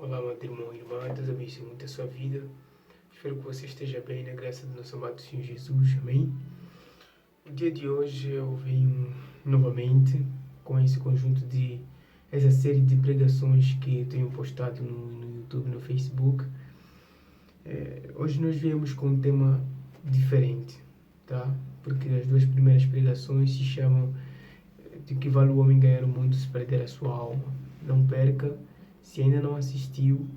Olá, amado irmão e irmã, Deus abençoe muito a sua vida. Espero que você esteja bem na graça do nosso amado Senhor Jesus, amém? No dia de hoje eu venho novamente com essa série de pregações que eu tenho postado no YouTube, no Facebook. Hoje nós viemos com um tema diferente, tá? Porque as duas primeiras pregações se chamam de que vale o homem ganhar o mundo se perder a sua alma. Não perca. Se ainda não assistiu,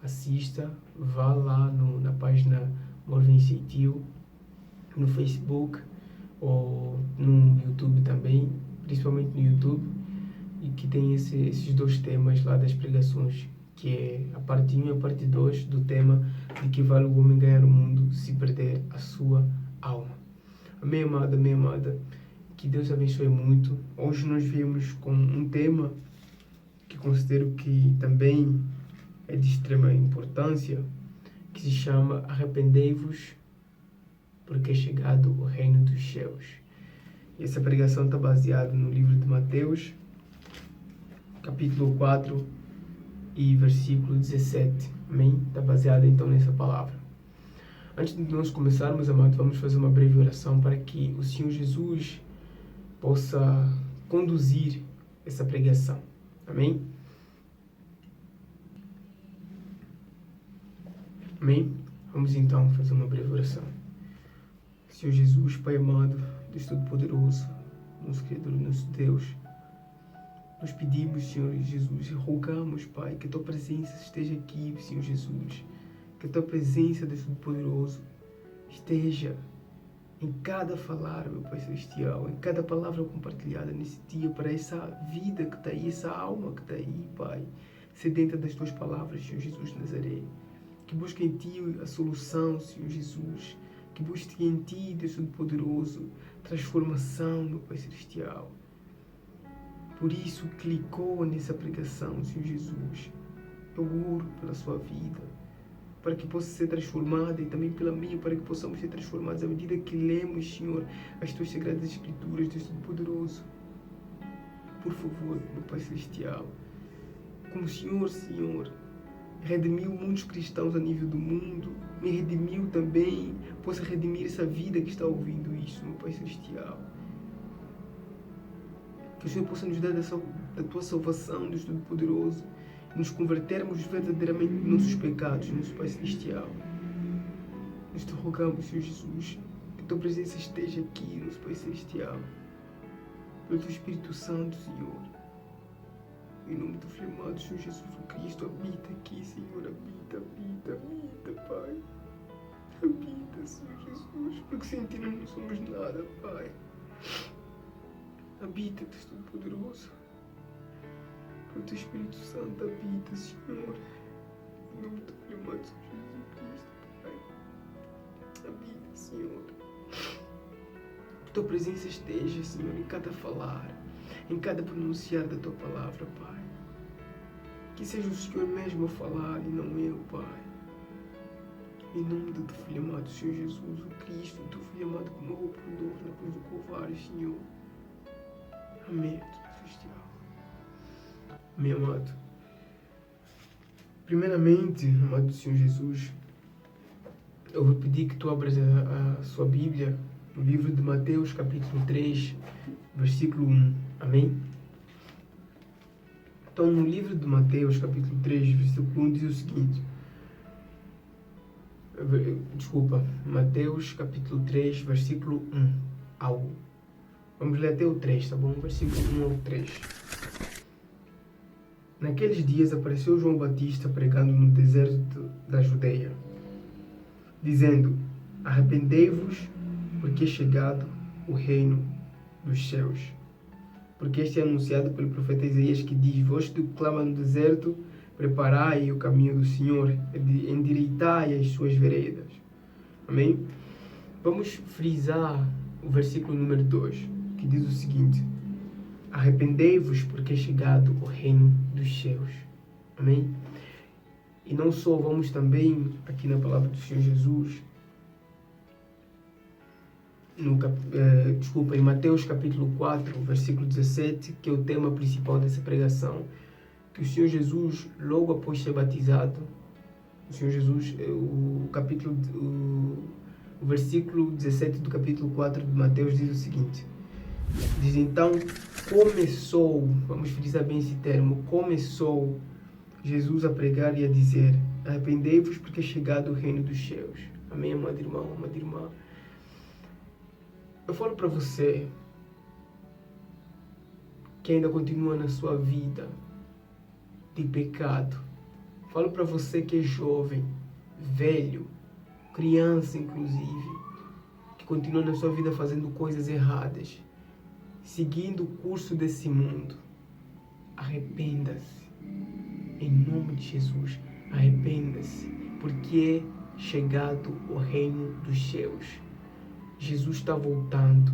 assista, vá lá na página Morven Ceitil, no Facebook ou no YouTube também, principalmente no YouTube, e que tem esses dois temas lá das pregações, que é a parte 1 e a parte 2 do tema de que vale o homem ganhar o mundo se perder a sua alma. Amém, amada, amém, amada. Que Deus abençoe muito. Hoje nós viemos com um tema que considero que também é de extrema importância, que se chama Arrependei-vos, porque é chegado o reino dos céus. E essa pregação está baseada no livro de Mateus, capítulo 4 e versículo 17. Amém? Está baseada então nessa palavra. Antes de nós começarmos, amados, vamos fazer uma breve oração para que o Senhor Jesus possa conduzir essa pregação. Amém? Amém? Vamos então fazer uma breve oração. Senhor Jesus, Pai amado, Deus Todo-Poderoso, nosso Criador, nosso Deus, nós pedimos, Senhor Jesus, e rogamos, Pai, que a Tua presença esteja aqui, Senhor Jesus, que a Tua presença, Deus Todo-Poderoso, esteja em cada falar, meu Pai Celestial, em cada palavra compartilhada nesse dia, para essa vida que está aí, essa alma que está aí, Pai, sedenta das Tuas palavras, Senhor Jesus de Nazaré. Que busque em Ti a solução, Senhor Jesus. Que busque em Ti, Deus Todo-Poderoso, transformação, meu Pai Celestial. Por isso, clicou nessa pregação, Senhor Jesus. Eu oro pela sua vida, para que possa ser transformada, e também pela minha, para que possamos ser transformados à medida que lemos, Senhor, as Tuas Sagradas Escrituras, Deus Todo-Poderoso. Por favor, meu Pai Celestial, como o Senhor, redimiu muitos cristãos a nível do mundo, me redimiu também, possa redimir essa vida que está ouvindo isso, meu Pai Celestial. Que o Senhor possa nos dar da Tua salvação, Deus Todo-Poderoso, nos convertermos verdadeiramente dos nossos pecados, nosso Pai Celestial. Nós te rogamos, Senhor Jesus, que Tua presença esteja aqui, nosso Pai Celestial, pelo Teu Espírito Santo, Senhor. Em nome do Filho amado, Senhor Jesus, o Cristo, habita aqui, Senhor, habita, Pai. Habita, Senhor Jesus, porque sem Ti não somos nada, Pai. Habita, Deus Todo-Poderoso. Pelo Teu Espírito Santo, habita, Senhor. Em nome do Filho amado, Senhor Jesus Cristo, Pai. Habita, Senhor. Que Tua presença esteja, Senhor, em cada falar, em cada pronunciar da Tua palavra, Pai. Que seja o Senhor mesmo a falar e não eu, Pai. Em nome do Teu Filho amado, Senhor Jesus, o Cristo, o Teu Filho amado, que morreu por nós na cruz do Calvário, Senhor. Amém, Deus Celestial. Amém, amado. Primeiramente, amado Senhor Jesus, eu vou pedir que Tu abras a sua Bíblia no livro de Mateus, capítulo 3, versículo 1. Amém? Então, no livro de Mateus, capítulo 3, versículo 1, diz o seguinte. Mateus, capítulo 3, versículo 1 ao... Vamos ler até o 3, tá bom? Versículo 1 ao 3. Naqueles dias apareceu João Batista pregando no deserto da Judeia, dizendo: Arrependei-vos, porque é chegado o reino dos céus. Porque este é anunciado pelo profeta Isaías, que diz: Vós que clama no deserto, preparai o caminho do Senhor, endireitai as suas veredas. Amém? Vamos frisar o versículo número 2, que diz o seguinte: Arrependei-vos, porque é chegado o reino dos céus. Amém? E não só, vamos também, aqui na palavra do Senhor Jesus, em Mateus capítulo 4, versículo 17, que é o tema principal dessa pregação, que o Senhor Jesus, logo após ser batizado, o Senhor Jesus, o versículo 17 do capítulo 4 de Mateus diz o seguinte, diz então, começou, vamos frisar bem esse termo, começou Jesus a pregar e a dizer, arrependei-vos porque é chegado o reino dos céus. Amém, amado irmão, amada irmã? Eu falo para você que ainda continua na sua vida de pecado. Falo para você que é jovem, velho, criança inclusive, que continua na sua vida fazendo coisas erradas, seguindo o curso desse mundo. Arrependa-se. Em nome de Jesus, arrependa-se, porque é chegado o reino dos céus. Jesus está voltando.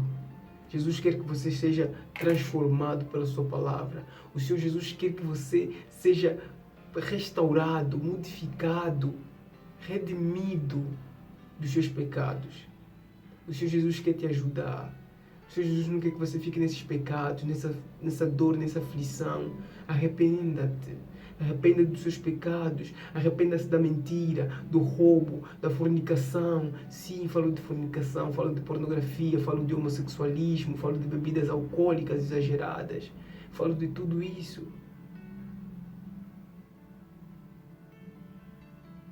Jesus quer que você seja transformado pela sua palavra. O Senhor Jesus quer que você seja restaurado, modificado, redimido dos seus pecados. O Senhor Jesus quer te ajudar. O Senhor Jesus não quer que você fique nesses pecados, nessa dor, nessa aflição. Arrependa-te. Arrependa dos seus pecados, arrependa-se da mentira, do roubo, da fornicação. Sim, falo de fornicação, falo de pornografia, falo de homossexualismo, falo de bebidas alcoólicas exageradas, falo de tudo isso.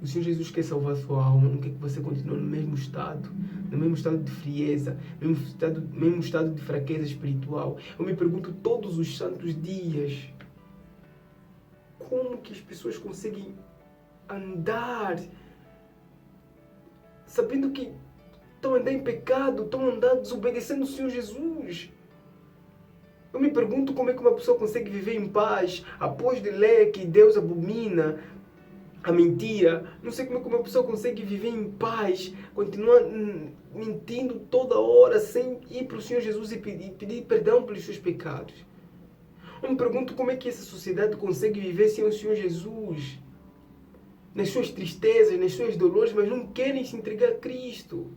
O Senhor Jesus quer salvar a sua alma, não quer que você continue no mesmo estado de frieza, mesmo estado de fraqueza espiritual. Eu me pergunto todos os santos dias, como que as pessoas conseguem andar sabendo que estão andando em pecado, estão andando desobedecendo o Senhor Jesus? Eu me pergunto como é que uma pessoa consegue viver em paz após de ler que Deus abomina a mentira. Não sei como é que uma pessoa consegue viver em paz, continuar mentindo toda hora sem ir para o Senhor Jesus e pedir perdão pelos seus pecados. Eu me pergunto como é que essa sociedade consegue viver sem o Senhor Jesus, nas suas tristezas, nas suas dolores, mas não querem se entregar a Cristo.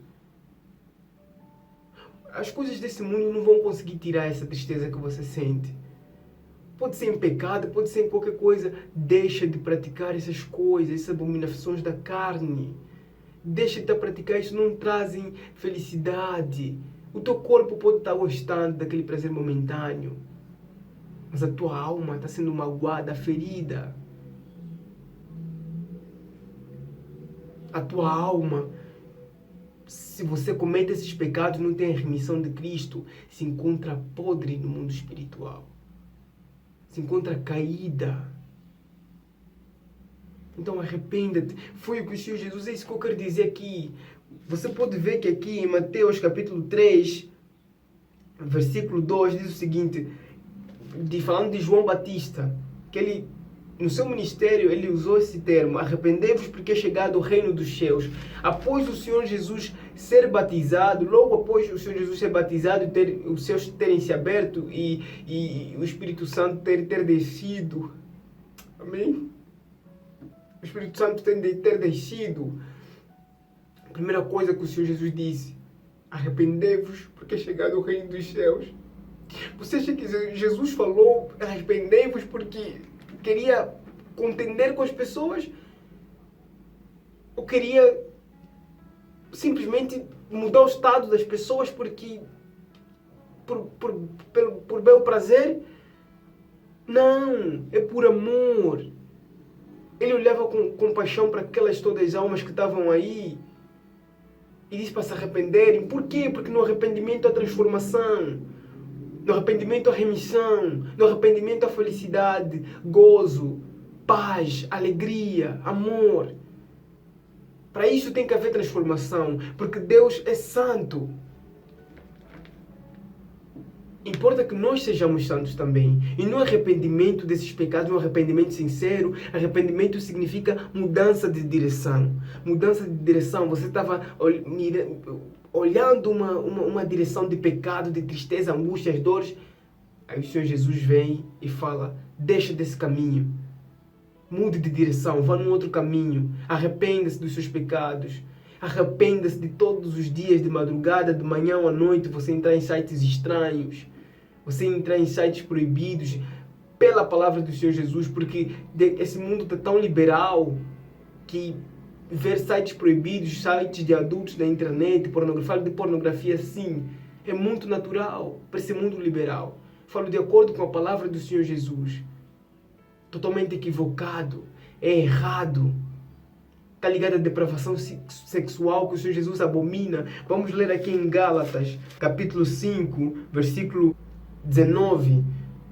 As coisas desse mundo não vão conseguir tirar essa tristeza que você sente. Pode ser em pecado, pode ser em qualquer coisa. Deixa de praticar essas coisas, essas abominações da carne. Deixa de praticar isso, não trazem felicidade. O teu corpo pode estar gostando daquele prazer momentâneo, mas a tua alma está sendo magoada, ferida. A tua alma, se você comete esses pecados, não tem a remissão de Cristo, se encontra podre no mundo espiritual. Se encontra caída. Então arrependa-te. Foi o que o Senhor Jesus, é isso que eu quero dizer aqui. Você pode ver que aqui em Mateus capítulo 3, versículo 2, diz o seguinte, falando de João Batista, que ele, no seu ministério, ele usou esse termo, arrependei-vos porque é chegado o reino dos céus. Após o Senhor Jesus ser batizado, logo após o Senhor Jesus ser batizado, os céus terem se aberto e o Espírito Santo ter descido. Amém? O Espírito Santo ter descido. A primeira coisa que o Senhor Jesus disse, arrependei-vos porque é chegado o reino dos céus. Você acha que Jesus falou, arrependei-vos porque queria contender com as pessoas? Ou queria simplesmente mudar o estado das pessoas porque por bel prazer? Não, é por amor. Ele olhava com compaixão para aquelas todas as almas que estavam aí e disse para se arrependerem. Por quê? Porque no arrependimento há transformação. No arrependimento há remissão. No arrependimento há felicidade, gozo, paz, alegria, amor. Para isso tem que haver transformação, porque Deus é santo. Importa que nós sejamos santos também. E no arrependimento desses pecados, no arrependimento sincero, arrependimento significa mudança de direção. Mudança de direção. Você estava olhando uma direção de pecado, de tristeza, angústias, dores. Aí o Senhor Jesus vem e fala, deixa desse caminho. Mude de direção, vá num outro caminho. Arrependa-se dos seus pecados. Arrependa-se de todos os dias, de madrugada, de manhã ou à noite, você entrar em sites estranhos. Você entrar em sites proibidos. pela palavra do Senhor Jesus, porque esse mundo está tão liberal que ver sites proibidos, sites de adultos na internet, falo de pornografia, sim, é muito natural para esse mundo liberal. Falo de acordo com a palavra do Senhor Jesus. Totalmente equivocado, é errado. Está ligado à depravação sexual que o Senhor Jesus abomina. Vamos ler aqui em Gálatas, capítulo 5, versículo 19.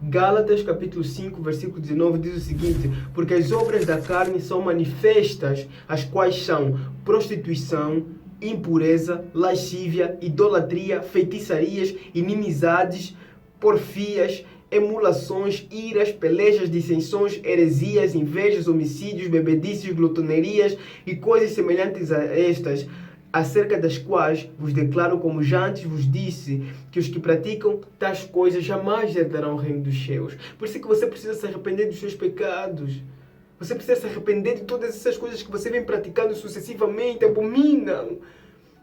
Gálatas, capítulo 5, versículo 19, diz o seguinte: porque as obras da carne são manifestas, as quais são prostituição, impureza, lascívia, idolatria, feitiçarias, inimizades, porfias, emulações, iras, pelejas, dissensões, heresias, invejas, homicídios, bebedices, glutonerias e coisas semelhantes a estas, acerca das quais vos declaro, como já antes vos disse, que os que praticam tais coisas jamais herdarão o reino dos céus. Por isso que você precisa se arrepender dos seus pecados. Você precisa se arrepender de todas essas coisas que você vem praticando sucessivamente, abominam.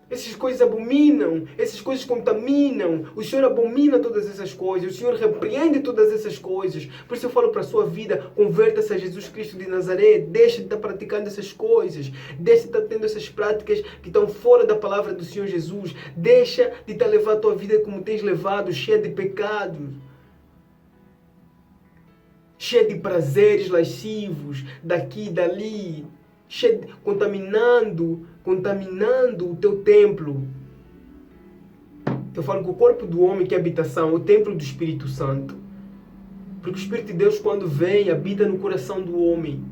Essas coisas abominam, essas coisas contaminam. O Senhor abomina todas essas coisas, o Senhor repreende todas essas coisas. Por isso eu falo para a sua vida, converta-se a Jesus Cristo de Nazaré, deixa de estar praticando essas coisas, deixa de estar tendo essas práticas que estão fora da palavra do Senhor Jesus, deixa de estar levando a tua vida como tens levado, cheia de pecados, cheia de prazeres lascivos, daqui e dali, contaminando o teu templo. Eu falo que o corpo do homem, que é a habitação, é o templo do Espírito Santo. Porque o Espírito de Deus, quando vem, habita no coração do homem.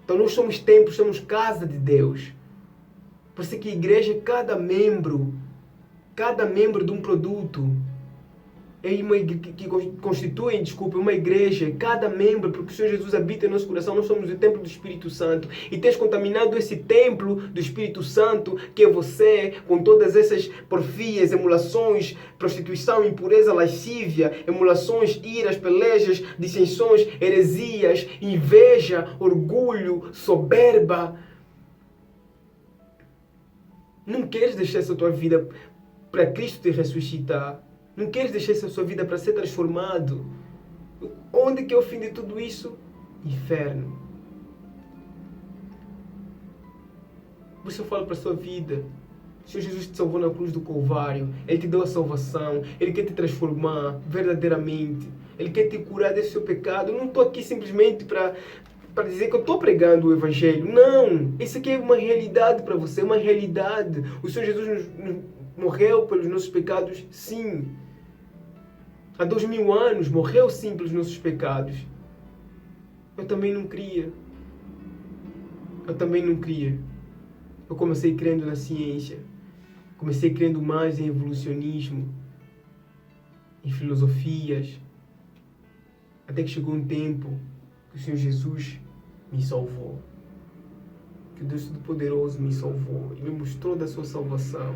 Então nós somos templos, somos casa de Deus. Por isso que a igreja é cada membro de um produto. Que constituem, uma igreja, cada membro, porque o Senhor Jesus habita em nosso coração, nós somos o templo do Espírito Santo, e tens contaminado esse templo do Espírito Santo, que é você, com todas essas porfias, emulações, prostituição, impureza, lascívia, emulações, iras, pelejas, dissensões, heresias, inveja, orgulho, soberba. Não queres deixar essa tua vida para Cristo te ressuscitar. Não queres deixar essa sua vida para ser transformado? Onde que é o fim de tudo isso? Inferno. Por isso eu falo para a sua vida. O Senhor Jesus te salvou na cruz do Calvário. Ele te deu a salvação. Ele quer te transformar verdadeiramente. Ele quer te curar desse seu pecado. Eu não estou aqui simplesmente para dizer que eu estou pregando o Evangelho. Não! Isso aqui é uma realidade para você. É uma realidade. O Senhor Jesus morreu pelos nossos pecados, sim. Há 2000 anos, morreu sim pelos nossos pecados. Eu também não cria. Eu comecei crendo na ciência. Comecei crendo mais em evolucionismo, em filosofias. Até que chegou um tempo que o Senhor Jesus me salvou. Que o Deus Todo-Poderoso me salvou e me mostrou da sua salvação.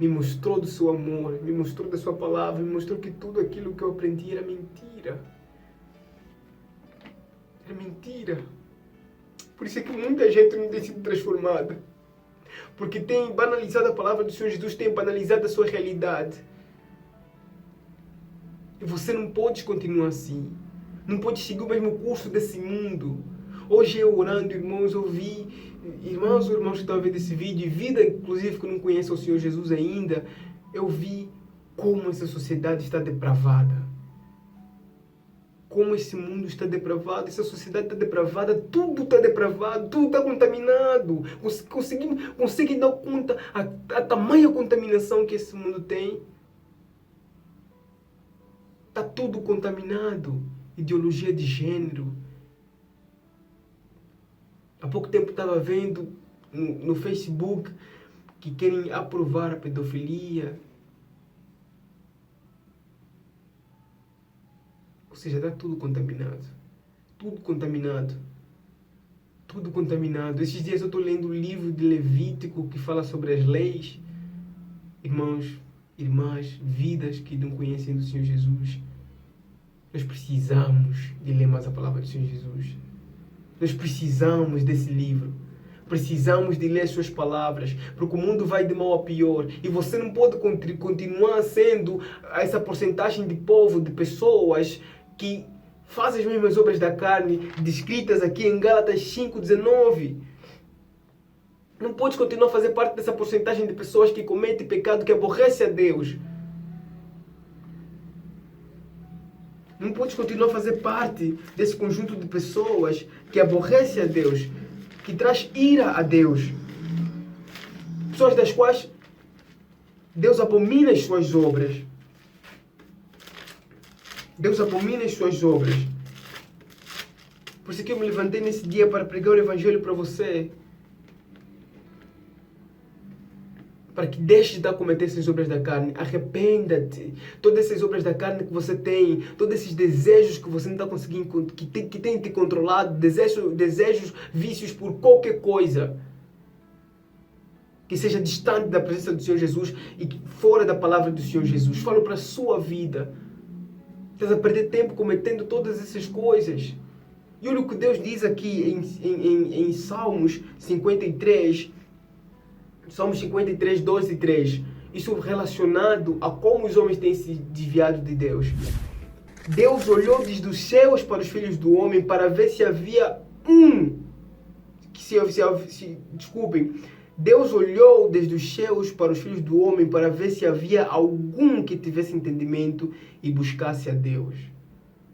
Me mostrou do seu amor, me mostrou da sua palavra, me mostrou que tudo aquilo que eu aprendi era mentira. Era mentira. Por isso é que muita gente não tem sido transformada. Porque tem banalizado a palavra do Senhor Jesus, tem banalizado a sua realidade. E você não pode continuar assim. Não pode seguir o mesmo curso desse mundo. Hoje eu orando, irmãos, eu vi irmãos que estão vendo esse vídeo, e vida inclusive que não conhece o Senhor Jesus ainda, eu vi como essa sociedade está depravada. Como esse mundo está depravado, essa sociedade está depravada, tudo está depravado, tudo está contaminado. Consegue dar conta a tamanha contaminação que esse mundo tem? Está tudo contaminado. Ideologia de gênero. Há pouco tempo estava vendo no Facebook que querem aprovar a pedofilia. Ou seja, está tudo contaminado. Tudo contaminado. Tudo contaminado. Esses dias eu estou lendo o livro de Levítico que fala sobre as leis. Irmãos, irmãs, vidas que não conhecem do Senhor Jesus. Nós precisamos de ler mais a palavra do Senhor Jesus. Nós precisamos desse livro. Precisamos de ler suas palavras, porque o mundo vai de mal a pior. E você não pode continuar sendo essa porcentagem de povo, de pessoas que faz as mesmas obras da carne descritas aqui em Gálatas 5:19. Não podes continuar a fazer parte dessa porcentagem de pessoas que cometem pecado, que aborrece a Deus. Não podes continuar a fazer parte desse conjunto de pessoas que aborrece a Deus, que traz ira a Deus. Pessoas das quais Deus abomina as suas obras. Deus abomina as suas obras. Por isso que eu me levantei nesse dia para pregar o Evangelho para você. Para que deixes de cometer essas obras da carne. Arrependa-te. Todas essas obras da carne que você tem, todos esses desejos que você não está conseguindo, que tem te controlado, desejos, vícios por qualquer coisa que seja distante da presença do Senhor Jesus e fora da palavra do Senhor Jesus. Falo para a sua vida. Estás a perder tempo cometendo todas essas coisas. E olha o que Deus diz aqui em Salmos 53, Salmos 53, 12 e 3. Isso relacionado a como os homens têm se desviado de Deus. Deus olhou desde os céus para os filhos do homem para ver se havia desculpem. Deus olhou desde os céus para os filhos do homem para ver se havia algum que tivesse entendimento e buscasse a Deus.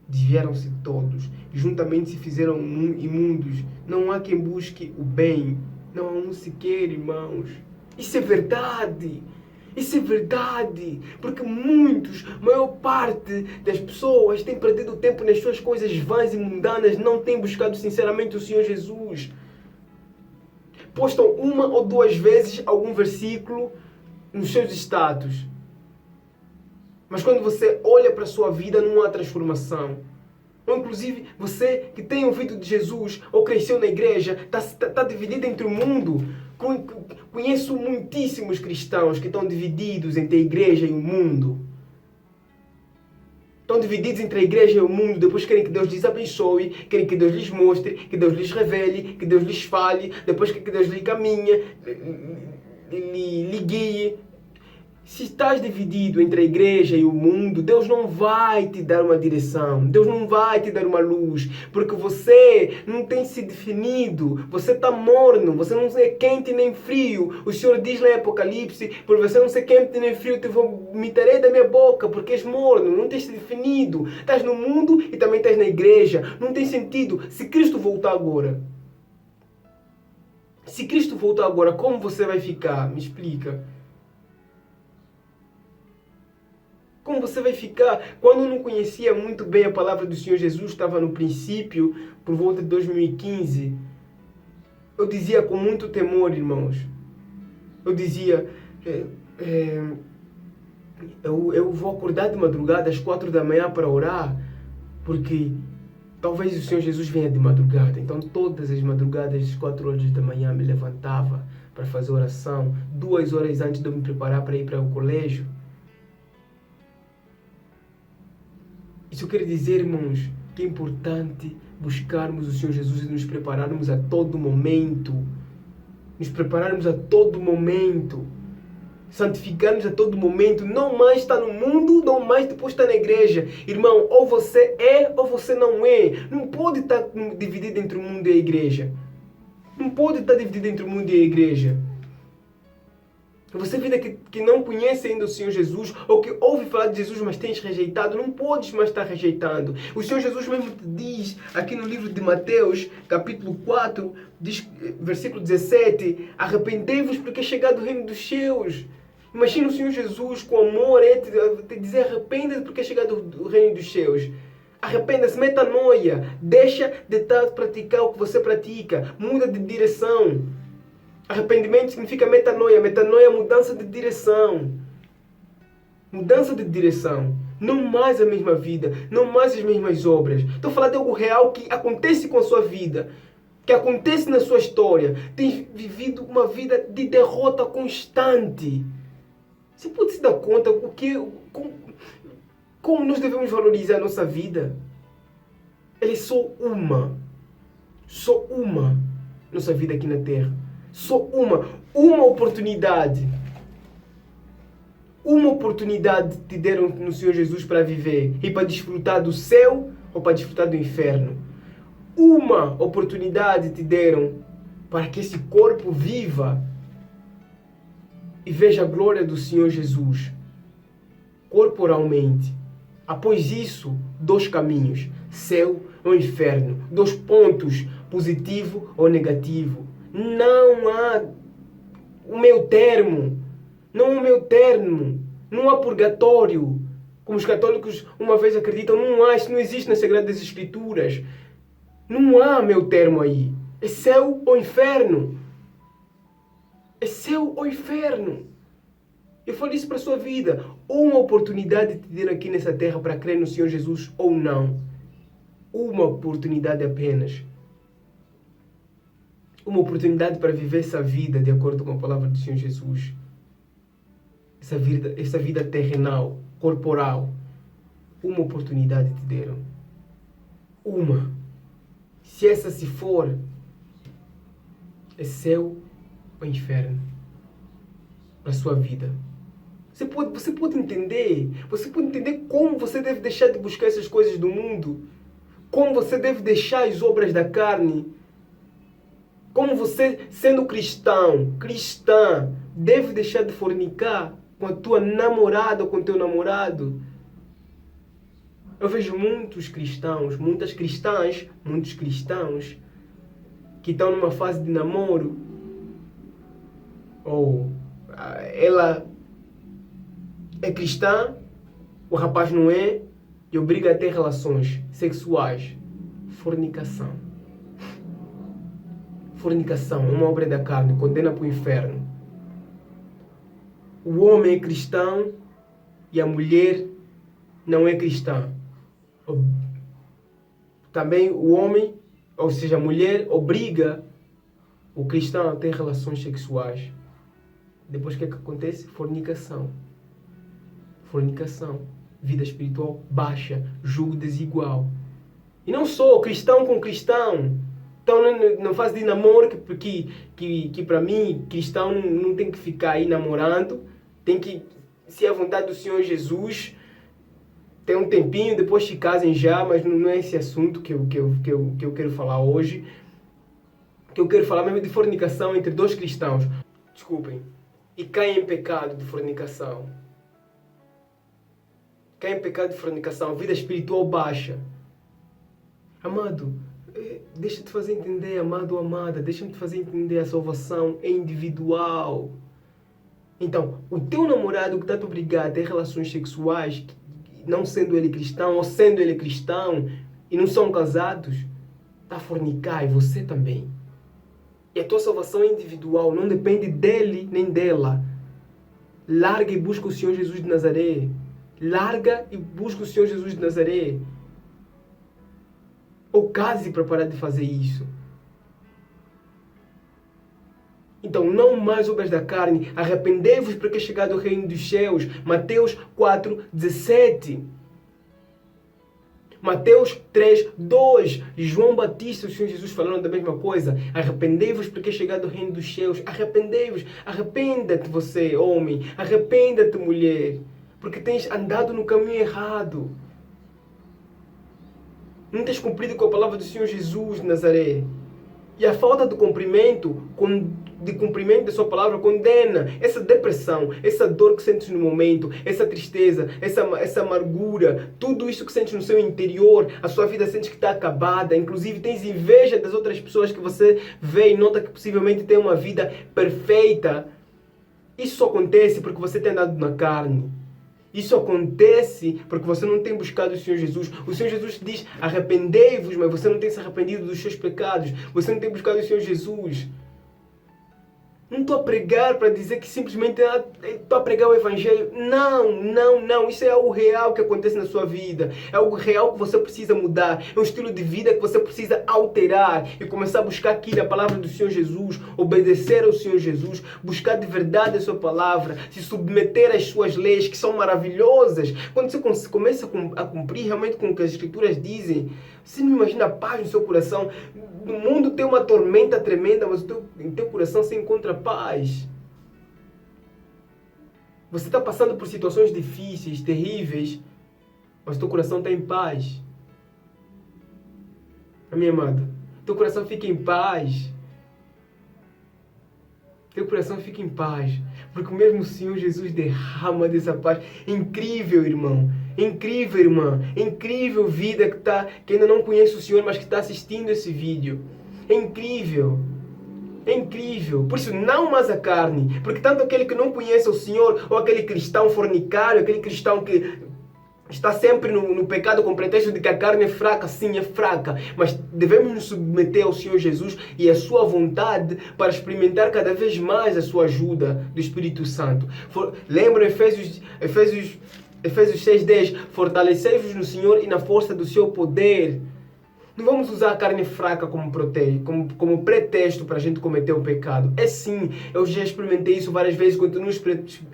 Desviaram-se todos, juntamente se fizeram imundos. Não há quem busque o bem, não há um sequer, irmãos. Isso é verdade. Isso é verdade, porque maior parte das pessoas tem perdido tempo nas suas coisas vãs e mundanas, não tem buscado sinceramente o Senhor Jesus. Postam uma ou duas vezes algum versículo nos seus status. Mas quando você olha para a sua vida, não há transformação. Ou inclusive, você que tem ouvido de Jesus ou cresceu na igreja, está dividido entre o mundo. Conheço muitíssimos cristãos que estão divididos entre a igreja e o mundo. Estão divididos entre a igreja e o mundo. Depois querem que Deus lhes abençoe, querem que Deus lhes mostre, que Deus lhes revele, que Deus lhes fale. Depois que Deus lhe caminha, lhe guie. Se estás dividido entre a igreja e o mundo, Deus não vai te dar uma direção. Deus não vai te dar uma luz. Porque você não tem se definido. Você está morno. Você não é quente nem frio. O Senhor diz lá em Apocalipse, por você não ser quente nem frio, te vomitarei da minha boca, porque és morno. Não tens se definido. Estás no mundo e também estás na igreja. Não tem sentido. Se Cristo voltar agora, como você vai ficar? Me explica. Como você vai ficar? Quando eu não conhecia muito bem a palavra do Senhor Jesus, estava no princípio, por volta de 2015, eu dizia com muito temor, irmãos. Eu dizia, eu vou acordar de madrugada às 4 da manhã para orar, porque talvez o Senhor Jesus venha de madrugada. Então todas as madrugadas, às 4 horas da manhã, me levantava para fazer oração, 2 horas antes de eu me preparar para ir para o colégio. Isso quer dizer, irmãos, que é importante buscarmos o Senhor Jesus e nos prepararmos a todo momento. Nos prepararmos a todo momento. Santificarmos a todo momento. Não mais está no mundo, não mais depois está na igreja. Irmão, ou você é ou você não é. Não pode estar dividido entre o mundo e a igreja. Não pode estar dividido entre o mundo e a igreja. Você vida que não conhece ainda o Senhor Jesus, ou que ouve falar de Jesus, mas tens rejeitado, não podes mais estar rejeitando. O Senhor Jesus mesmo te diz, aqui no livro de Mateus, capítulo 4, diz, versículo 17, arrependei-vos porque é chegado o reino dos céus. Imagina o Senhor Jesus com amor, te dizer arrependa-te porque é chegado o reino dos céus. Arrependa-se, metanoia, deixa de praticar o que você pratica, muda de direção. Arrependimento significa metanoia. Metanoia é mudança de direção. Mudança de direção. Não mais a mesma vida. Não mais as mesmas obras. Estou falando de algo real que acontece com a sua vida. Que acontece na sua história. Tens vivido uma vida de derrota constante. Você pode se dar conta como nós devemos valorizar a nossa vida? Ela é só uma. Só uma. Nossa vida aqui na Terra. Só uma oportunidade. Uma oportunidade te deram no Senhor Jesus para viver e para desfrutar do céu ou para desfrutar do inferno. Uma oportunidade te deram para que esse corpo viva e veja a glória do Senhor Jesus corporalmente. Após isso, 2 caminhos, céu ou inferno, 2 pontos, positivo ou negativo. Não há o meio termo, não há purgatório, como os católicos uma vez acreditam, não há, isso não existe nas Sagradas Escrituras. Não há meio termo aí, é céu ou inferno. É céu ou inferno. Eu falo isso para a sua vida. Uma oportunidade de te ter aqui nessa terra para crer no Senhor Jesus ou não. Uma oportunidade apenas. Uma oportunidade para viver essa vida de acordo com a palavra do Senhor Jesus. Essa vida terrenal, corporal. Uma oportunidade te deram. Uma. Se essa se for, é céu ou inferno para a sua vida. Você pode entender como você deve deixar de buscar essas coisas do mundo, como você deve deixar as obras da carne, como você, sendo cristã, deve deixar de fornicar com a tua namorada ou com o teu namorado. Eu vejo muitos cristãos que estão numa fase de namoro, ou ela é cristã, o rapaz não é, e obriga a ter relações sexuais. Fornicação. Fornicação é uma obra da carne, condena para o inferno. O homem é cristão e a mulher não é cristã. Também o homem, ou seja, a mulher, obriga o cristão a ter relações sexuais. Depois o que é que acontece? Fornicação. Vida espiritual baixa, julgo desigual. E não só cristão com cristão. Então não faz de namoro que para mim, cristão não tem que ficar aí namorando. Tem que, se é a vontade do Senhor Jesus, tem um tempinho, depois se casem já, mas não é esse assunto que eu quero falar hoje. Que eu quero falar mesmo de fornicação entre 2 cristãos. Desculpem. E caem em pecado de fornicação. Caem em pecado de fornicação, vida espiritual baixa. Amado, deixa-te de fazer entender, amado ou amada, deixa-me te fazer entender, a salvação é individual. Então, o teu namorado que está a te obrigar a ter relações sexuais, não sendo ele cristão, ou sendo ele cristão, e não são casados, está a fornicar, e você também. E a tua salvação é individual, não depende dele nem dela. Larga e busca o Senhor Jesus de Nazaré. Larga e busca o Senhor Jesus de Nazaré. Ou case para parar de fazer isso. Então, não mais obras da carne. Arrependei-vos porque é chegado o reino dos céus. Mateus 4:17. Mateus 3:2. João Batista e o Senhor Jesus falaram da mesma coisa. Arrependei-vos porque é chegado o reino dos céus. Arrependei-vos. Arrependa-te você, homem. Arrependa-te, mulher. Porque tens andado no caminho errado. Não tens cumprido com a palavra do Senhor Jesus de Nazaré. E a falta de cumprimento da sua palavra condena essa depressão, essa dor que sentes no momento, essa tristeza, essa amargura, tudo isso que sentes no seu interior, a sua vida sente que está acabada, inclusive tens inveja das outras pessoas que você vê e nota que possivelmente têm uma vida perfeita. Isso só acontece porque você tem andado na carne. Isso acontece porque você não tem buscado o Senhor Jesus. O Senhor Jesus diz, arrependei-vos, mas você não tem se arrependido dos seus pecados. Você não tem buscado o Senhor Jesus. Não estou a pregar para dizer que simplesmente estou a pregar o Evangelho. Não. Isso é algo real que acontece na sua vida. É algo real que você precisa mudar. É um estilo de vida que você precisa alterar e começar a buscar aqui na palavra do Senhor Jesus, obedecer ao Senhor Jesus, buscar de verdade a sua palavra, se submeter às suas leis que são maravilhosas. Quando você começa a cumprir realmente com o que as Escrituras dizem, você não imagina a paz no seu coração. No mundo tem uma tormenta tremenda, mas em teu coração se encontra paz. Você está passando por situações difíceis, terríveis, mas teu coração está em paz. A minha amada, teu coração fica em paz. Teu coração fica em paz, porque o mesmo Senhor Jesus derrama dessa paz. Incrível, irmão. Incrível, irmã. Incrível vida que ainda não conhece o Senhor, mas que está assistindo esse vídeo. É incrível. É incrível. Por isso, não mais a carne. Porque tanto aquele que não conhece o Senhor, ou aquele cristão fornicário, aquele cristão que está sempre no pecado com pretexto de que a carne é fraca, sim, é fraca. Mas devemos nos submeter ao Senhor Jesus e à sua vontade para experimentar cada vez mais a sua ajuda do Espírito Santo. Lembra Efésios 6:10, fortalecei-vos no Senhor e na força do seu poder. Não vamos usar a carne fraca como pretexto para a gente cometer o pecado. É sim, eu já experimentei isso várias vezes, continuo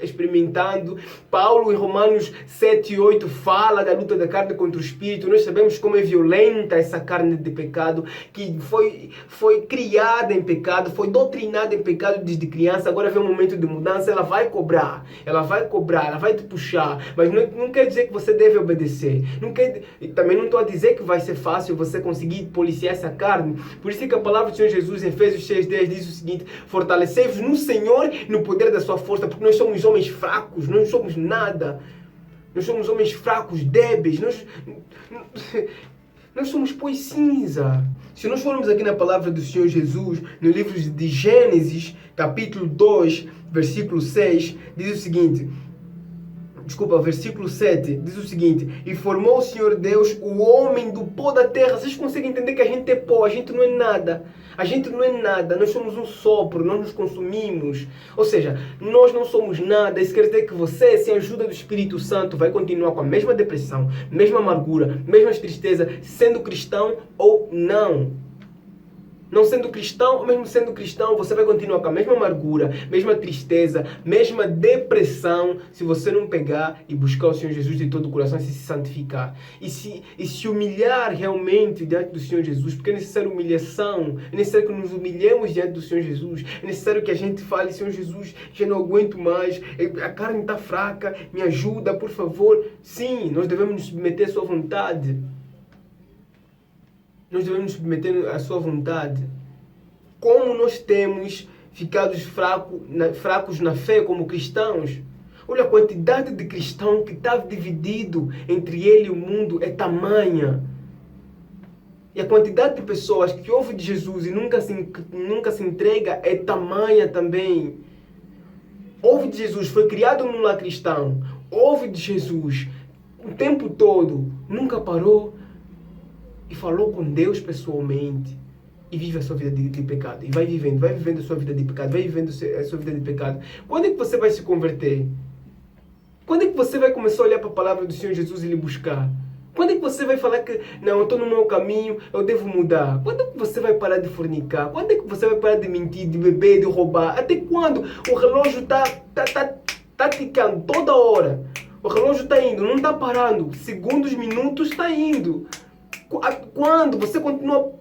experimentando. Paulo em Romanos 7:8 fala da luta da carne contra o espírito. Nós sabemos como é violenta essa carne de pecado, que foi criada em pecado, foi doutrinada em pecado desde criança. Agora vem um momento de mudança, ela vai cobrar, ela vai te puxar. Mas não quer dizer que você deve obedecer. Também não estou a dizer que vai ser fácil você conseguir policiar essa carne. Por isso que a palavra do Senhor Jesus em Efésios 6:10 diz o seguinte: fortalecei-vos no Senhor e no poder da sua força, porque nós somos homens fracos, não somos nada. Nós somos homens fracos, débeis. Nós somos pois cinza. Se nós formos aqui na palavra do Senhor Jesus, no livro de Gênesis, capítulo 2, versículo 6, diz o seguinte... versículo 7, diz o seguinte: e formou o Senhor Deus o homem do pó da terra. Vocês conseguem entender que a gente é pó, a gente não é nada. A gente não é nada, nós somos um sopro, nós nos consumimos. Ou seja, nós não somos nada. Isso quer dizer que você, sem a ajuda do Espírito Santo, vai continuar com a mesma depressão, mesma amargura, mesma tristeza, sendo cristão ou não. Não sendo cristão, ou mesmo sendo cristão, você vai continuar com a mesma amargura, mesma tristeza, mesma depressão, se você não pegar e buscar o Senhor Jesus de todo o coração e se santificar. E se humilhar realmente diante do Senhor Jesus, porque é necessário humilhação, é necessário que nos humilhemos diante do Senhor Jesus, é necessário que a gente fale: Senhor Jesus, já não aguento mais, a carne está fraca, me ajuda, por favor. Sim, nós devemos nos submeter à sua vontade. Nós devemos nos submeter à sua vontade. Como nós temos ficado fracos na fé como cristãos. Olha, a quantidade de cristão que está dividido entre ele e o mundo é tamanha. E a quantidade de pessoas que ouvem de Jesus e nunca se entrega é tamanha também. Ouve de Jesus, foi criado num lar cristão. Ouve de Jesus o tempo todo, nunca parou e falou com Deus pessoalmente e vive a sua vida de pecado. E vai vivendo a sua vida de pecado, vai vivendo a sua vida de pecado. Quando é que você vai se converter? Quando é que você vai começar a olhar para a palavra do Senhor Jesus e lhe buscar? Quando é que você vai falar que, não, eu estou no meu caminho, eu devo mudar? Quando é que você vai parar de fornicar? Quando é que você vai parar de mentir, de beber, de roubar? Até quando? O relógio está ticando toda hora. O relógio está indo, não está parando. Segundos, minutos, está indo. Quando você continua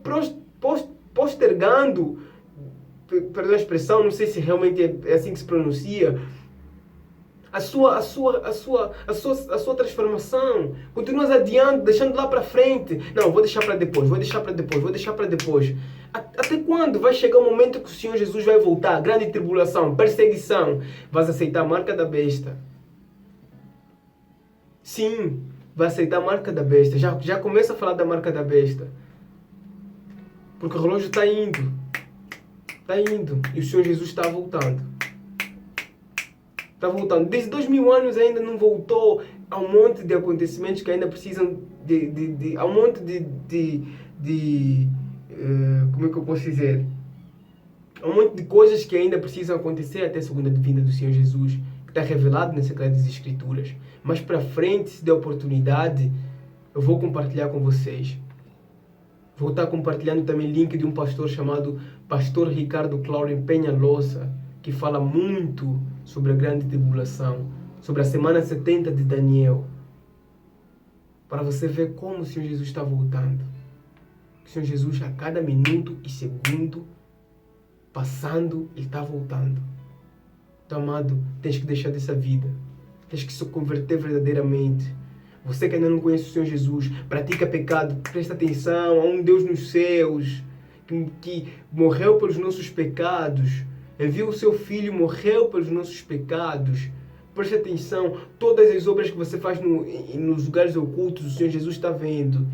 postergando, perdão a expressão, não sei se realmente é assim que se pronuncia, a sua transformação, continuas adiando, deixando lá para frente. Não, vou deixar para depois. Até quando vai chegar o momento que o Senhor Jesus vai voltar? Grande tribulação, perseguição. Vais aceitar a marca da besta. Sim, vai aceitar a marca da besta. Já começa a falar da marca da besta. Porque o relógio está indo. Está indo. E o Senhor Jesus está voltando. Está voltando. Desde 2000 anos ainda não voltou. Há um monte de acontecimentos que ainda precisam há um monte como é que eu posso dizer? Há um monte de coisas que ainda precisam acontecer até a segunda vinda do Senhor Jesus, que está revelado nas Sagradas Escrituras. Mas para frente, se der oportunidade, eu vou compartilhar com vocês. Vou estar compartilhando também link de um pastor chamado Pastor Ricardo Clauren Penhalosa, que fala muito sobre a grande tribulação, sobre a semana 70 de Daniel, para você ver como o Senhor Jesus está voltando. O Senhor Jesus, a cada minuto e segundo passando, Ele está voltando. Então, amado, tens que deixar dessa vida. Tens que se converter verdadeiramente. Você que ainda não conhece o Senhor Jesus, pratica pecado, presta atenção a um Deus nos céus, que morreu pelos nossos pecados, enviou o seu Filho, morreu pelos nossos pecados. Preste atenção, todas as obras que você faz nos lugares ocultos, o Senhor Jesus está vendo.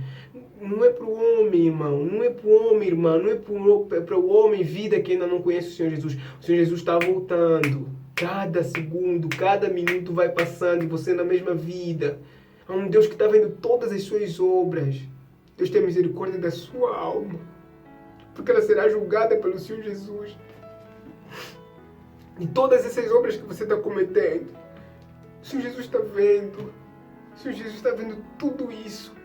Não é para o homem, irmão, não é para o homem, irmã, não é para o homem vida que ainda não conhece o Senhor Jesus. O Senhor Jesus está voltando. Cada segundo, cada minuto vai passando e você na mesma vida. Há um Deus que está vendo todas as suas obras. Deus tem misericórdia da sua alma, porque ela será julgada pelo Senhor Jesus. E todas essas obras que você está cometendo, o Senhor Jesus está vendo. O Senhor Jesus está vendo tudo isso.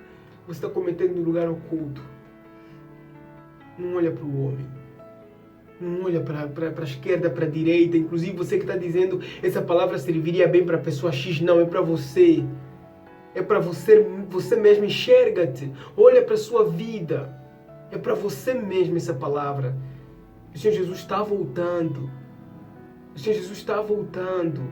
Você está cometendo no lugar oculto. Não olha para o homem. Não olha para a esquerda, para a direita. Inclusive você que está dizendo essa palavra serviria bem para a pessoa X. Não, é para você. É para você mesmo. Enxerga-te. Olha para a sua vida. É para você mesmo essa palavra. O Senhor Jesus está voltando. O Senhor Jesus está voltando.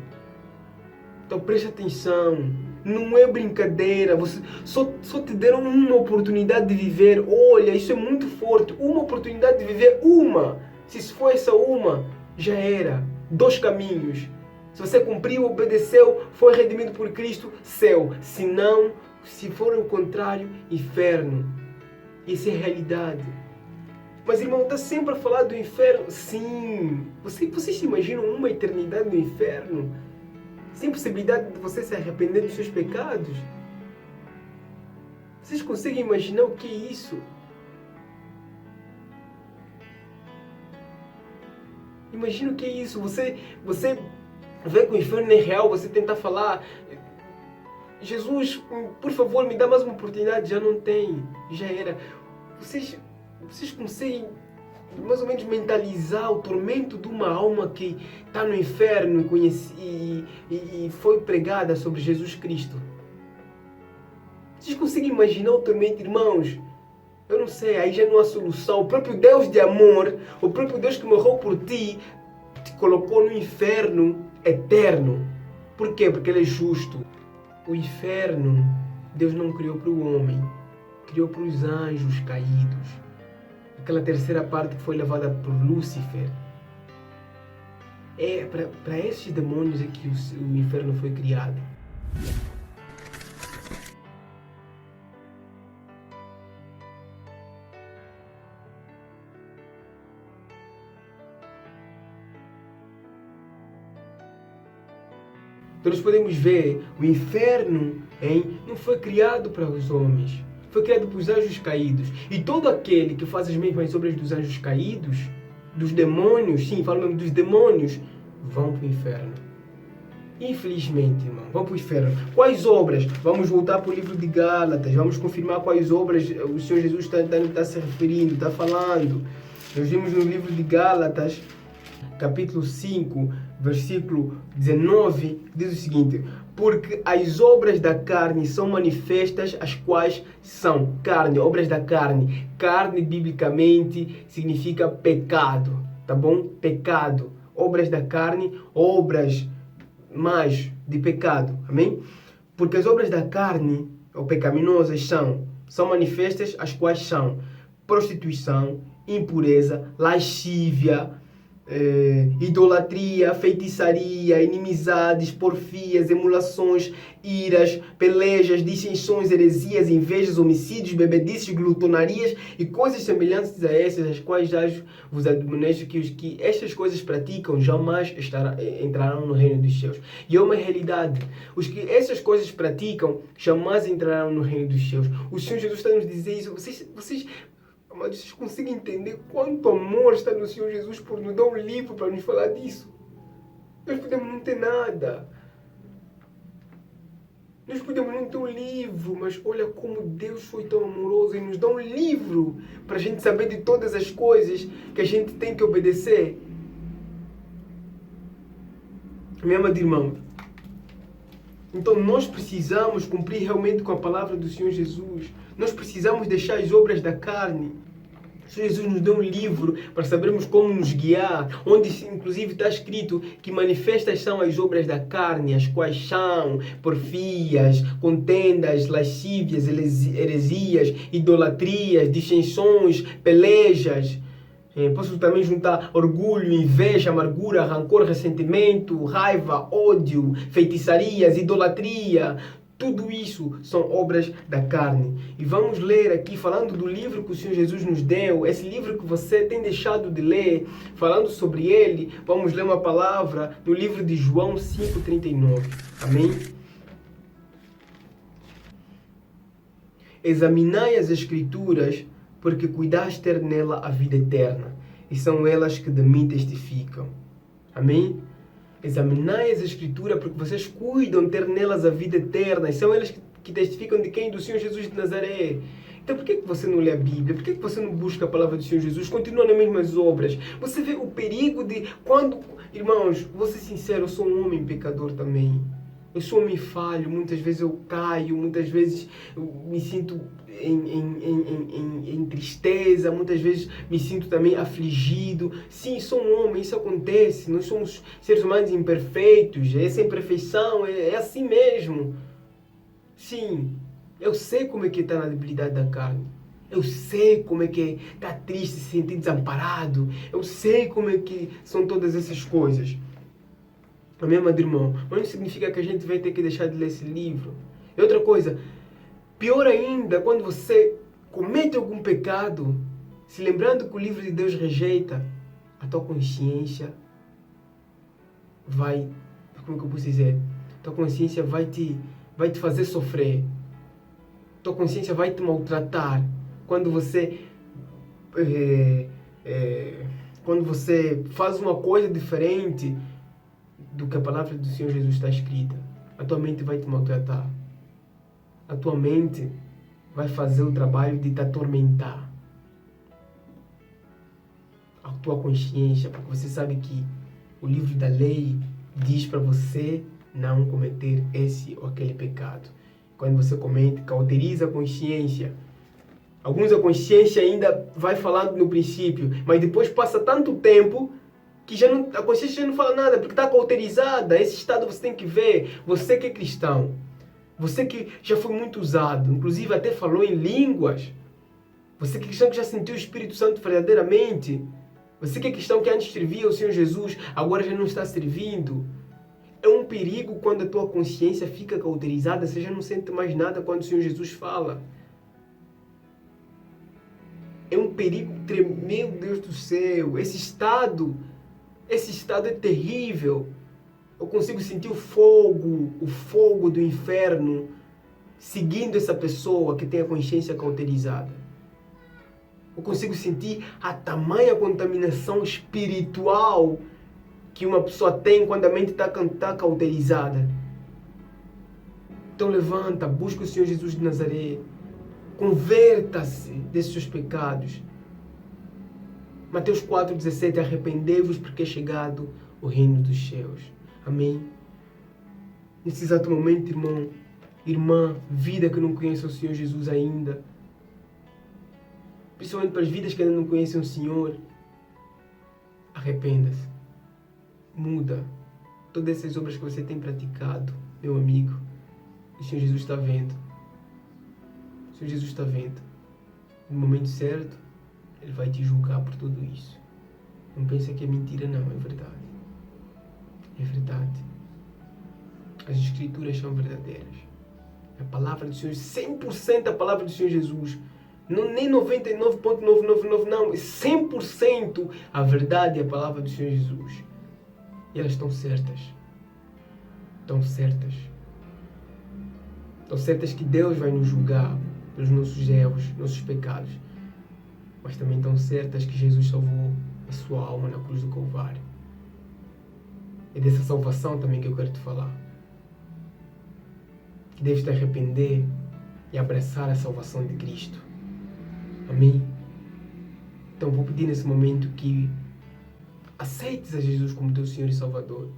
Então preste atenção. Não é brincadeira. Você só te deram uma oportunidade de viver. Olha, isso é muito forte. Uma oportunidade de viver. Uma. Se for essa uma, já era. 2 caminhos. Se você cumpriu, obedeceu, foi redimido por Cristo, céu. Se não, se for o contrário, inferno. Isso é realidade. Mas, irmão, está sempre a falar do inferno? Sim. Vocês se imaginam uma eternidade no inferno? Sem possibilidade de você se arrepender dos seus pecados? Vocês conseguem imaginar o que é isso? Imagina o que é isso. Você vê que o inferno é real, você tenta falar: Jesus, por favor, me dá mais uma oportunidade. Já não tem. Já era. Vocês conseguem mais ou menos mentalizar o tormento de uma alma que está no inferno e foi pregada sobre Jesus Cristo? Vocês conseguem imaginar o tormento, irmãos? Eu não sei, aí já não há solução. O próprio Deus de amor, o próprio Deus que morreu por ti, te colocou no inferno eterno. Por quê? Porque Ele é justo. O inferno, Deus não criou para o homem, criou para os anjos caídos. Aquela terceira parte que foi levada por Lúcifer. É para esses demônios é que o inferno foi criado. Então nós podemos ver, o inferno não foi criado para os homens, foi criado para os anjos caídos. E todo aquele que faz as mesmas obras dos anjos caídos, dos demônios, sim, falo mesmo dos demônios, vão para o inferno. Infelizmente, irmão, vão para o inferno. Quais obras? Vamos voltar para o livro de Gálatas, vamos confirmar quais obras o Senhor Jesus está se referindo, está falando. Nós vimos no livro de Gálatas, capítulo 5, versículo 19, diz o seguinte: porque as obras da carne são manifestas, as quais são carne, obras da carne. Carne, biblicamente, significa pecado, tá bom? Pecado. Obras da carne, obras mais de pecado, amém? Porque as obras da carne, ou pecaminosas, são manifestas, as quais são prostituição, impureza, lascívia, idolatria, feitiçaria, inimizades, porfias, emulações, iras, pelejas, dissensões, heresias, invejas, homicídios, bebedices, glutonarias e coisas semelhantes a essas, as quais já vos admonesto que os que estas coisas praticam jamais entrarão no reino dos céus. E é uma realidade. Os que essas coisas praticam jamais entrarão no reino dos céus. O Senhor Jesus está nos dizer isso. Vocês conseguem entender quanto amor está no Senhor Jesus por nos dar um livro para nos falar disso? Nós podemos não ter nada. Nós podemos não ter um livro, mas olha como Deus foi tão amoroso e nos dá um livro para a gente saber de todas as coisas que a gente tem que obedecer. Minha amada irmã, então nós precisamos cumprir realmente com a palavra do Senhor Jesus. Nós precisamos deixar as obras da carne. Jesus nos deu um livro para sabermos como nos guiar, onde inclusive está escrito que manifestas são as obras da carne, as quais são porfias, contendas, lascívias, heresias, idolatrias, dissensões, pelejas. Posso também juntar orgulho, inveja, amargura, rancor, ressentimento, raiva, ódio, feitiçarias, idolatria. Tudo isso são obras da carne. E vamos ler aqui, falando do livro que o Senhor Jesus nos deu, esse livro que você tem deixado de ler, falando sobre ele, vamos ler uma palavra no livro de João 5,39. Amém? Examinai as Escrituras, porque cuidais ter nela a vida eterna, e são elas que de mim testificam. Amém? Examinai as Escrituras, porque vocês cuidam ter nelas a vida eterna, e são elas que testificam de quem? Do Senhor Jesus de Nazaré. Então por que você não lê a Bíblia? Por que você não busca a palavra do Senhor Jesus? Continua nas mesmas obras. Você vê o perigo de quando... Irmãos, vou ser sincero, eu sou um homem pecador também. Eu sou um homem falho, muitas vezes eu caio, muitas vezes eu me sinto em tristeza, muitas vezes me sinto também afligido. Sim, sou um homem, isso acontece. Nós somos seres humanos imperfeitos, essa imperfeição é assim mesmo. Sim, eu sei como é que está na debilidade da carne. Eu sei como é que está triste, se sentir desamparado. Eu sei como é que são todas essas coisas. Amém, amado irmão? Mas não significa que a gente vai ter que deixar de ler esse livro. E outra coisa, pior ainda, quando você comete algum pecado, se lembrando que o livro de Deus rejeita, a tua consciência vai... Como que eu posso dizer? A tua consciência vai te fazer sofrer. A tua consciência vai te maltratar. Quando você faz uma coisa diferente do que a palavra do Senhor Jesus está escrita, a tua mente vai te maltratar. A tua mente vai fazer o trabalho de te atormentar. A tua consciência, porque você sabe que o livro da lei diz para você não cometer esse ou aquele pecado. Quando você comete, cauteriza a consciência. Alguns a consciência ainda vai falando no princípio, mas depois passa tanto tempo que a consciência já não fala nada, porque está cauterizada. Esse estado você tem que ver. Você que é cristão, você que já foi muito usado, inclusive até falou em línguas, você que é cristão que já sentiu o Espírito Santo verdadeiramente, você que é cristão que antes servia o Senhor Jesus, agora já não está servindo. É um perigo quando a tua consciência fica cauterizada, você já não sente mais nada quando o Senhor Jesus fala. É um perigo tremendo, meu Deus do céu. Esse estado é terrível. Eu consigo sentir o fogo do inferno seguindo essa pessoa que tem a consciência cauterizada. Eu consigo sentir a tamanha contaminação espiritual que uma pessoa tem quando a mente está cauterizada. Então levanta, busca o Senhor Jesus de Nazaré. Converta-se desses seus pecados. Mateus 4,17, arrependei-vos porque é chegado o reino dos céus. Amém? Nesse exato momento, irmão, irmã, vida que não conhece o Senhor Jesus ainda, principalmente para as vidas que ainda não conhecem o Senhor, arrependa-se. Muda. Todas essas obras que você tem praticado, meu amigo, o Senhor Jesus está vendo. O Senhor Jesus está vendo. No momento certo, Ele vai te julgar por tudo isso. Não pensa que é mentira, não. É verdade. É verdade. As Escrituras são verdadeiras. A palavra do Senhor, 100% a palavra do Senhor Jesus. Não, nem 99,999, não. É 100% a verdade é a palavra do Senhor Jesus. E elas estão certas. Estão certas. Estão certas que Deus vai nos julgar pelos nossos erros, nossos pecados. Mas também estão certas que Jesus salvou a sua alma na cruz do Calvário. É dessa salvação também que eu quero te falar. Que deves te arrepender e abraçar a salvação de Cristo. Amém? Então vou pedir nesse momento que aceites a Jesus como teu Senhor e Salvador.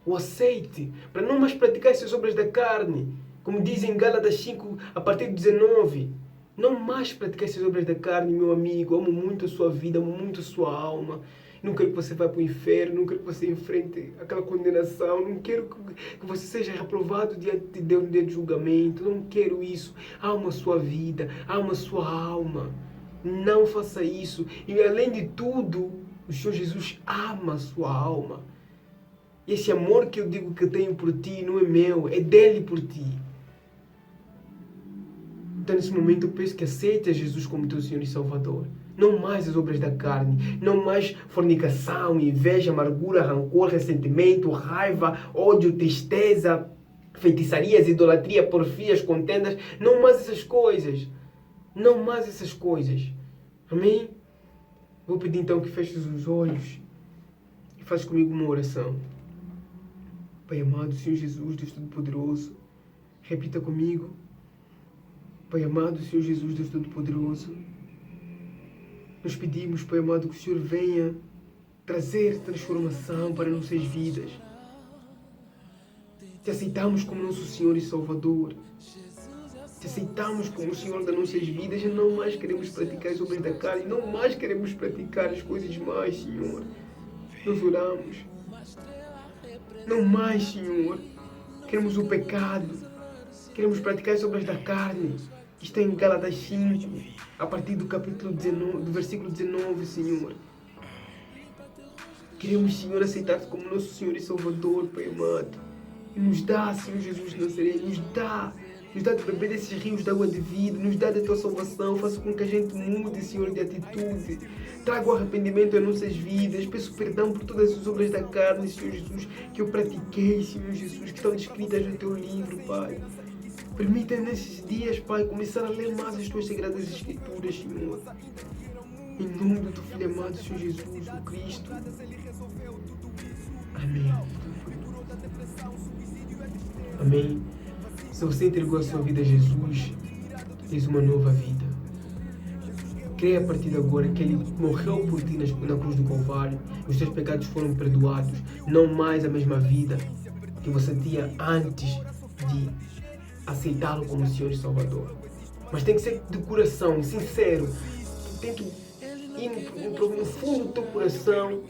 O aceite, para não mais praticar essas obras da carne. Como diz em Gálatas 5, a partir do 19. Não mais praticar essas obras da carne, meu amigo. Amo muito a sua vida, amo muito a sua alma. Não quero que você vá para o inferno, não quero que você enfrente aquela condenação, não quero que você seja reprovado diante de Deus no dia de julgamento, não quero isso. Ama a sua vida, ama a sua alma. Não faça isso. E além de tudo, o Senhor Jesus ama a sua alma. E esse amor que eu digo que eu tenho por ti não é meu, é dele por ti. Então, nesse momento, eu peço que aceites Jesus como teu Senhor e Salvador. Não mais as obras da carne, não mais fornicação, inveja, amargura, rancor, ressentimento, raiva, ódio, tristeza, feitiçarias, idolatria, porfias, contendas. Não mais essas coisas. Não mais essas coisas. Amém? Vou pedir então que feches os olhos e faças comigo uma oração. Pai amado, Senhor Jesus, Deus Todo-Poderoso, repita comigo. Pai amado, Senhor Jesus, Deus Todo-Poderoso, nós pedimos, Pai amado, que o Senhor venha trazer transformação para nossas vidas. Te aceitamos como nosso Senhor e Salvador. Te aceitamos como o Senhor das nossas vidas e não mais queremos praticar as obras da carne, não mais queremos praticar as coisas más, Senhor. Nós oramos. Não mais, Senhor. Queremos o pecado. Queremos praticar as obras da carne. Está em Gálatas 5, a partir do capítulo 19, do versículo 19, Senhor. Queremos, Senhor, aceitar-te como nosso Senhor e Salvador, Pai amado. E nos dá, Senhor Jesus de Nazaré, nos dá de beber desses rios de água de vida, nos dá da tua salvação, faça com que a gente mude, Senhor, de atitude. Traga o arrependimento às nossas vidas, peço perdão por todas as obras da carne, Senhor Jesus, que eu pratiquei, Senhor Jesus, que estão descritas no teu livro, Pai. Permita nesses dias, Pai, começar a ler mais as tuas sagradas escrituras, Senhor. Em nome do teu Filho amado, Senhor Jesus, o Cristo. Amém. Amém. Se você entregou a sua vida a Jesus, tens uma nova vida. Creia a partir de agora que Ele morreu por ti na cruz do Calvário. Os teus pecados foram perdoados. Não mais a mesma vida que você tinha antes de aceitá-lo como Senhor e Salvador. Mas tem que ser de coração, sincero. Tem que ir no fundo do teu coração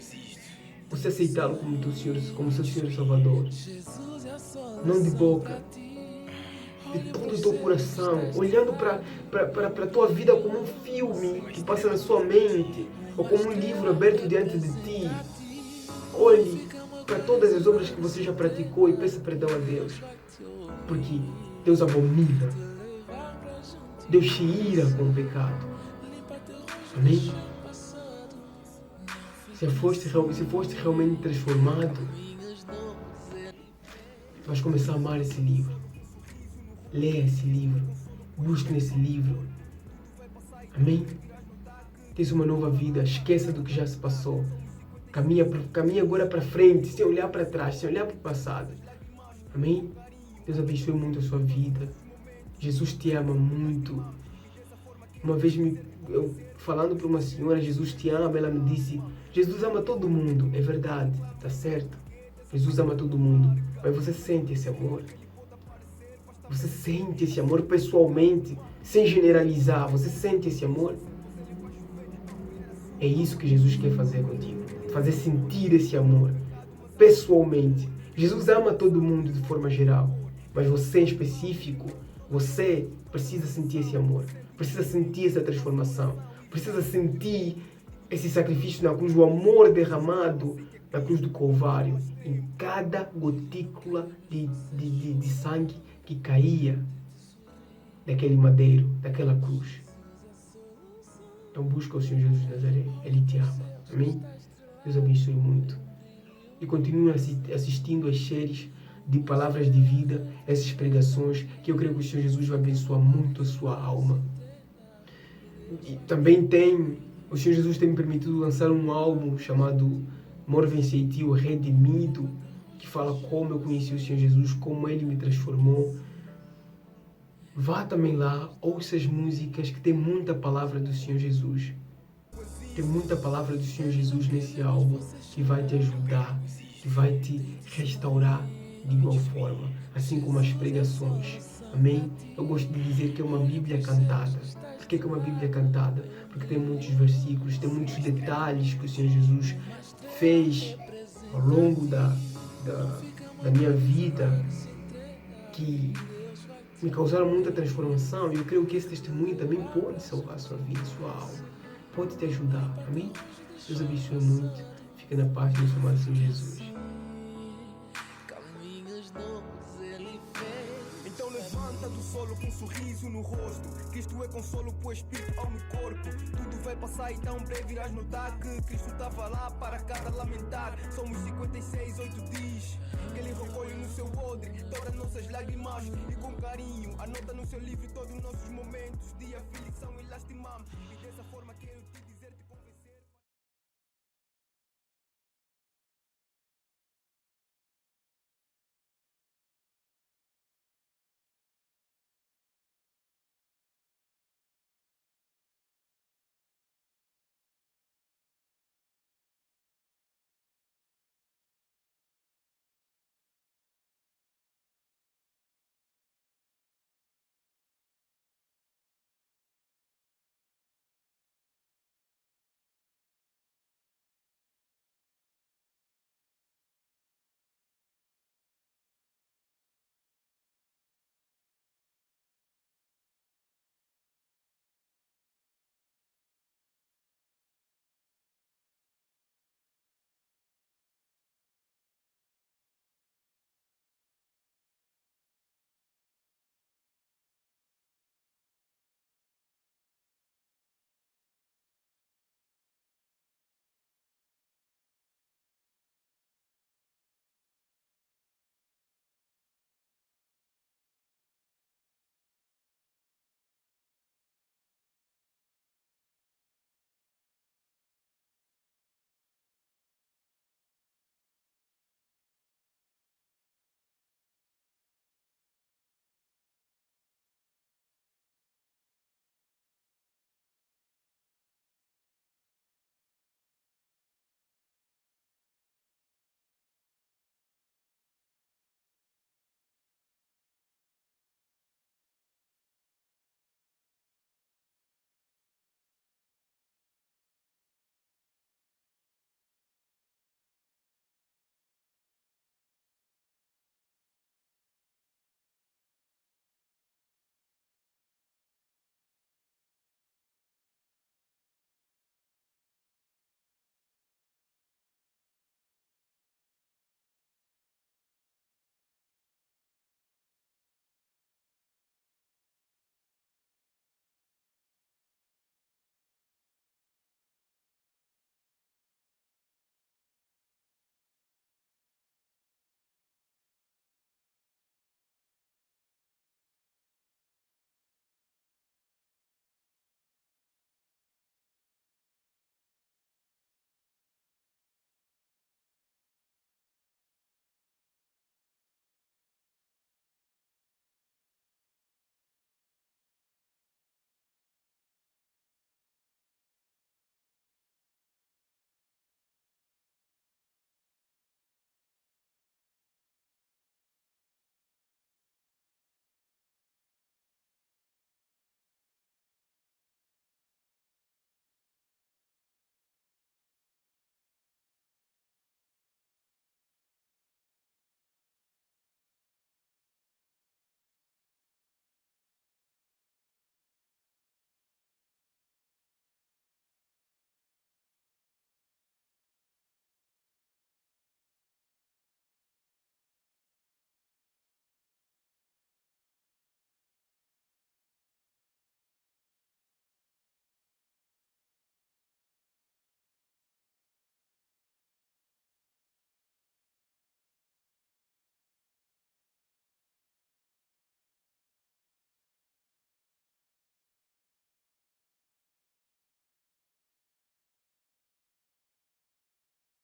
você aceitá-lo como teu Senhor, como seu Senhor e Salvador. Não de boca. De todo o teu coração, olhando para a tua vida como um filme que passa na sua mente, ou como um livro aberto diante de ti. Olhe para todas as obras que você já praticou e peça perdão a Deus. Porque Deus abomina. Deus se ira com o pecado. Amém? Se foste realmente transformado, vais começar a amar esse livro. Leia esse livro. Busque nesse livro. Amém? Tens uma nova vida. Esqueça do que já se passou. Caminha agora para frente, sem olhar para trás, sem olhar para o passado. Amém? Deus abençoe muito a sua vida. Jesus te ama muito. Uma vez eu falando para uma senhora, Jesus te ama, ela me disse, Jesus ama todo mundo. É verdade, está certo. Jesus ama todo mundo. Mas você sente esse amor? Você sente esse amor pessoalmente, sem generalizar? Você sente esse amor? É isso que Jesus quer fazer contigo. Fazer sentir esse amor pessoalmente. Jesus ama todo mundo de forma geral. Mas você em específico, você precisa sentir esse amor. Precisa sentir essa transformação. Precisa sentir esse sacrifício na cruz, o amor derramado na cruz do Calvário. Em cada gotícula de sangue que caía daquele madeiro, daquela cruz. Então busca o Senhor Jesus de Nazaré. Ele te ama. Amém? Deus abençoe muito. E continue assistindo às séries de palavras de vida, essas pregações, que eu creio que o Senhor Jesus vai abençoar muito a sua alma. E também o Senhor Jesus tem me permitido lançar um álbum chamado Mor Venci Ti, o Redimido, que fala como eu conheci o Senhor Jesus, como Ele me transformou. Vá também lá, ouça as músicas, que tem muita palavra do Senhor Jesus. Tem muita palavra do Senhor Jesus nesse álbum que vai te ajudar, que vai te restaurar de igual forma, assim como as pregações. Amém? Eu gosto de dizer que é uma Bíblia cantada. Porque é que é uma Bíblia cantada? Porque tem muitos versículos, tem muitos detalhes que o Senhor Jesus fez ao longo da minha vida que me causaram muita transformação, e eu creio que esse testemunho também pode salvar a sua vida, sua alma, pode te ajudar, amém? Deus abençoe muito, fica na paz do nosso amado Senhor Jesus. Então levanta do solo com um sorriso no rosto. Cristo é consolo pro espírito ao no corpo. Tudo vai passar e tão breve irás notar que Cristo estava lá para cada lamentar. Somos 56:8 diz que Ele recolhe no seu odre, dobra nossas lágrimas e com carinho anota no seu livro todos os nossos momentos de aflição e lastimamos. E dessa forma quero te dizer